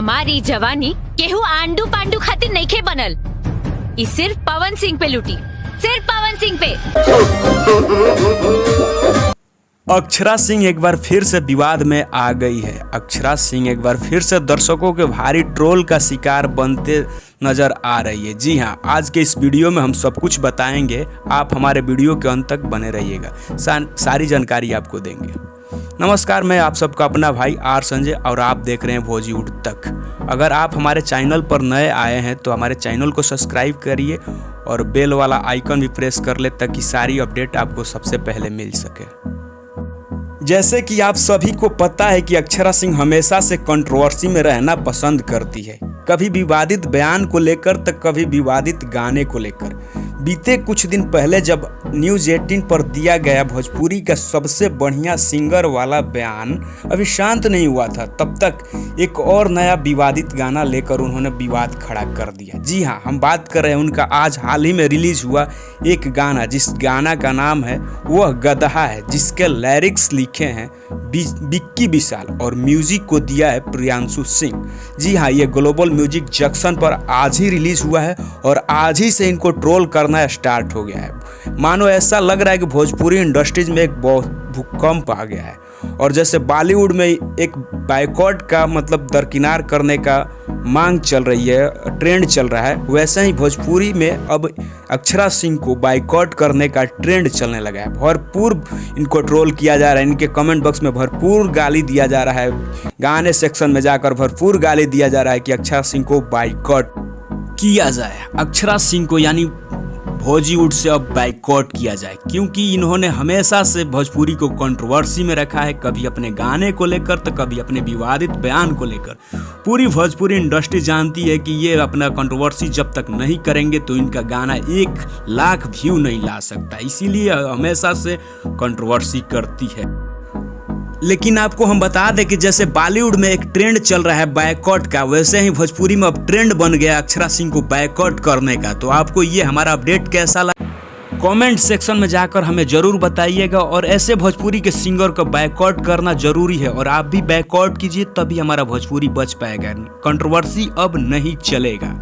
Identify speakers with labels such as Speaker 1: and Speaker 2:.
Speaker 1: हमारी जवानी केहू आंडू पांडू खातिर नइखे बनल। ई सिर्फ पवन सिंह पे लुटी, सिर्फ पवन सिंह पे।
Speaker 2: अक्षरा सिंह एक बार फिर से विवाद में आ गई है। अक्षरा सिंह एक बार फिर से दर्शकों के भारी ट्रोल का शिकार बनते नजर आ रही है। जी हाँ, आज के इस वीडियो में हम सब कुछ बताएंगे। आप हमारे वीडियो के अंत तक बने रहिएगा, सारी जानकारी आपको देंगे। नमस्कार, मैं आप सबका अपना भाई आर संजय और आप देख रहे हैं भोजीवुड तक। अगर आप हमारे चैनल पर नए आए हैं तो हमारे चैनल को सब्सक्राइब करिए और बेल वाला आइकन भी प्रेस कर ले ताकि सारी अपडेट आपको सबसे पहले मिल सके। जैसे कि आप सभी को पता है कि अक्षरा सिंह हमेशा से कंट्रोवर्सी में रहना पसंद करती है, कभी विवादित बयान को लेकर तो कभी विवादित गाने को लेकर। बीते कुछ दिन पहले जब न्यूज़ 18 पर दिया गया भोजपुरी का सबसे बढ़िया सिंगर वाला बयान अभी शांत नहीं हुआ था, तब तक एक और नया विवादित गाना लेकर उन्होंने विवाद खड़ा कर दिया। जी हाँ, हम बात कर रहे हैं उनका आज हाल ही में रिलीज हुआ एक गाना, जिस गाना का नाम है वह गदहा है, जिसके लिरिक्स लिखे हैं विक्की विशाल और म्यूजिक को दिया है प्रियांशु सिंह। जी हाँ, ये ग्लोबल म्यूजिक जंक्शन पर आज ही रिलीज हुआ है और आज ही से इनको ट्रोल करना स्टार्ट हो गया है। मानो ऐसा लग रहा है कि भोजपुरी इंडस्ट्रीज में एक बहुत भूकंप आ गया है और जैसे बॉलीवुड में एक बायकॉट का मतलब दरकिनार करने का मांग चल रही है, ट्रेंड चल रहा है, वैसे ही भोजपुरी में अब अक्षरा सिंह को बायकॉट करने का ट्रेंड चलने लगा है। भरपूर इनको ट्रोल किया जा रहा है, इनके कमेंट बॉक्स में भरपूर गाली दिया जा रहा है, गाने सेक्शन में जाकर भरपूर गाली दिया जा रहा है कि अक्षरा सिंह को बायकॉट किया जाए। अक्षरा सिंह को यानी भोजीवुड से अब बायकॉट किया जाए, क्योंकि इन्होंने हमेशा से भोजपुरी को कंट्रोवर्सी में रखा है, कभी अपने गाने को लेकर तो कभी अपने विवादित बयान को लेकर। पूरी भोजपुरी इंडस्ट्री जानती है कि ये अपना कंट्रोवर्सी जब तक नहीं करेंगे तो इनका गाना 1 लाख व्यू नहीं ला सकता, इसीलिए हमेशा से कंट्रोवर्सी करती है। लेकिन आपको हम बता दें कि जैसे बॉलीवुड में एक ट्रेंड चल रहा है बायकॉट का, वैसे ही भोजपुरी में अब ट्रेंड बन गया अक्षरा सिंह को बायकॉट करने का। तो आपको ये हमारा अपडेट कैसा लगा कमेंट सेक्शन में जाकर हमें जरूर बताइएगा। और ऐसे भोजपुरी के सिंगर को बायकॉट करना जरूरी है और आप भी बायकॉट कीजिए, तभी हमारा भोजपुरी बच पाएगा। कंट्रोवर्सी अब नहीं चलेगा।